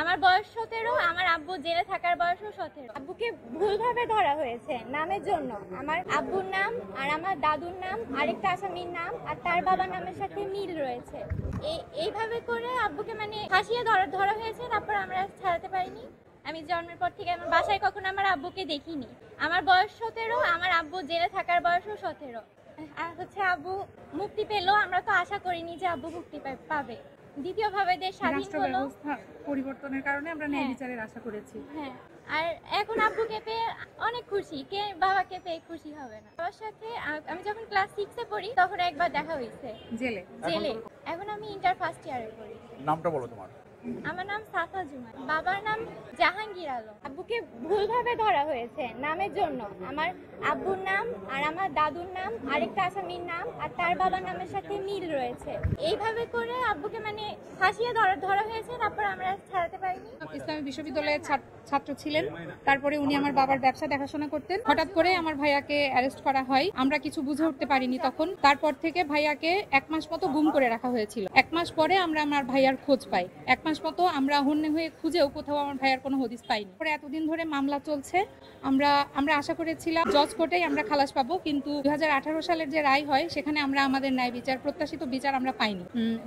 আমার বয়স 17, আমার আব্বু জেলে থাকার বয়সও 17। আব্বুকে ভুলভাবে ধরা হয়েছে নামের জন্য। আমার আব্বুর নাম আর আমার দাদুর নাম আরেকটা আসামির নাম আর তার বাবার নামের সাথে মিল রয়েছে। এইভাবে করে আব্বুকে মানে ফাঁসিয়ে ধরা হয়েছে, তারপর আমরা ছাড়াতে পারিনি। আমি জন্মের পর থেকে আমার বাসায় কখনো আমার আব্বুকে দেখিনি। আমার বয়স 17, আমার আব্বু জেলে থাকার বয়সও 17। আর আব্বু মুক্তি পেল, আমরা তো আশা করিনি যে আব্বু মুক্তি পাবে। দ্বিতীয়ভাবে দেশ স্বাধীন হলো, পরিবর্তনের কারণে আমরা ন্যায় বিচারের আশা করেছি। হ্যাঁ, আর এখন আব্বুকে পেয়ে অনেক খুশি। কে বাবাকে পেয়ে খুশি হবে না? বাবার সাথে আমি যখন ক্লাস 6-এ পড়ি তখন একবার দেখা হয়েছে জেলে। এখন আমি ইন্টার ফার্স্ট ইয়ারে পড়ি। নামটা বলো তোমার? আমার নাম সাফা জুমান, বাবার নাম জাহাঙ্গীর আলম। আব্বুকে ভুলভাবে ধরা হয়েছে নামের জন্য। আমার আব্বুর নাম আর আমার দাদুর নাম আরেকটা আসামির নাম আর তার বাবার নামের সাথে মিল রয়েছে। এইভাবে করে আব্বুকে মানে ফাঁসিয়ে ধরা হয়েছে, তারপর আমরা ছাড়াতে পারিনি। ইসলামী বিশ্ববিদ্যালয়ের ছাত্র ছিলেন, তারপরে উনি আমার বাবার ব্যবসা দেখাশোনা করতেন। হঠাৎ করে আমার ভাইয়াকে অ্যারেস্ট করা হয়, আমরা কিছু বুঝে উঠতে পারিনি তখন। তারপর থেকে ভাইয়াকে 1 মাস মতো গুম করে রাখা হয়েছিল। 1 মাস পরে আমরা আমার ভাইয়ার খোঁজ পাই। 1 মাস মতো আমরা হন্যে হয়ে খুঁজেও কোথাও আমার ভাইয়ার কোনো হদিস পাইনি। পরে এতদিন ধরে মামলা চলছে, আমরা আশা করেছিলাম জজ কোর্টেই আমরা খালাস পাবো, কিন্তু 2018 সালের যে রায় হয় সেখানে আমরা আমাদের ন্যায় বিচার, প্রত্যাশিত বিচার আমরা পাইনি।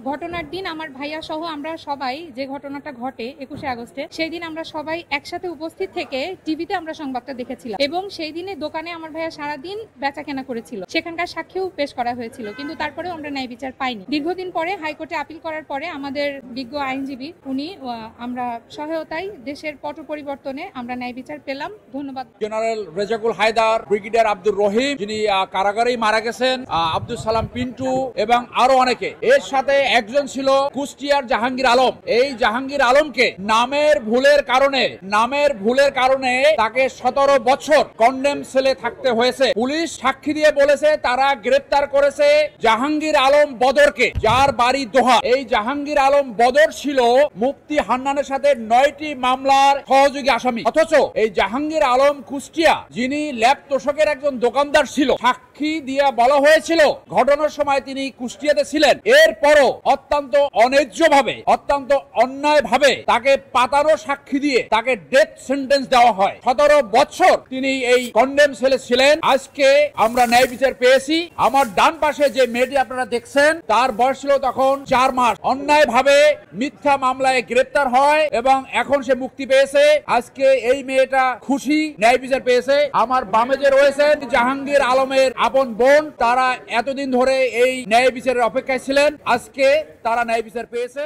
ঘটনার দিন আমার ভাইয়া সহ আমরা সবাই, যে ঘটনাটা ঘটে 21শে আগস্টে, সেই দিন আমরা সবাই একসাথে উপস্থিত থেকে টিভিতে আমরা সংবাদটা দেখেছিলাম এবং সেই দিনে দোকানে আমার ভাইয়া সারাদিন বেচা কেনা করেছিল। সেখানকার সাক্ষীও পেশ করা হয়েছিল, কিন্তু তারপরেও আমরা ন্যায় বিচার পাইনি। দীর্ঘদিন পরে হাইকোর্টে আপিল করার পরে আমাদের বিজ্ঞ আইনজীবী উনি আমরা সহায়তায় দেশের পট পরিবর্তনে আমরা ন্যায় বিচার পেলাম। ধন্যবাদ। জেনারেল রেজাকুল হায়দার, ব্রিগেডিয়ার আব্দুর রহিম যিনি কারাগারেই মারা গেছেন, আব্দুল সালাম পিন্টু এবং আরো অনেকে। এর সাথে একজন ছিল কুষ্টিয়ার জাহাঙ্গীর আলম। এই জাহাঙ্গীর আলমকে নামের ভুলের কারণে তাকে 17 বছর কন্ডেম সেলে থাকতে হয়েছে। পুলিশ সাক্ষী দিয়ে বলেছে তারা গ্রেপ্তার করেছে জাহাঙ্গীর আলম বদরকে, যার বাড়ি দোহা। এই জাহাঙ্গীর আলম বদর ছিল মুফতি হান্নানের সাথে 9টি মামলার সহযোগী আসামি। অথচ এই জাহাঙ্গীর আলম কুষ্টিয়া, যিনি ল্যাব তোষকের একজন দোকানদার ছিল, সাক্ষী দিয়ে বলা হয়েছিল ঘটনার সময় তিনি কুষ্টিয়াতে ছিলেন। এরপরও অত্যন্ত অন্যায্যভাবে, অত্যন্ত অন্যায়ভাবে তাকে পাতানো সাক্ষী দিয়ে তাকে ডেথ সেন্টেন্স দেওয়া হয়। 17 বছর তিনি এই কন্ডেম সেলে ছিলেন। আজকে আমরা ন্যায় বিচার পেয়েছি। আমার ডান পাশে যে মেয়েটি আপনারা দেখছেন, তার বয়স ছিল তখন 4 মাস। অন্যায়ভাবে মিথ্যা মামলায় গ্রেপ্তার হয় এবং এখন সে মুক্তি পেয়েছে। আজকে এই মেয়েটা খুশি, ন্যায় বিচার পেয়েছে। আমার বামে যে রয়েছেন জাহাঙ্গীর আলমের আপন বোন, তারা এতদিন ধরে এই ন্যায় বিচারের অপেক্ষায় ছিলেন। আজকে তারা ন্যায় বিচার পেয়েছে।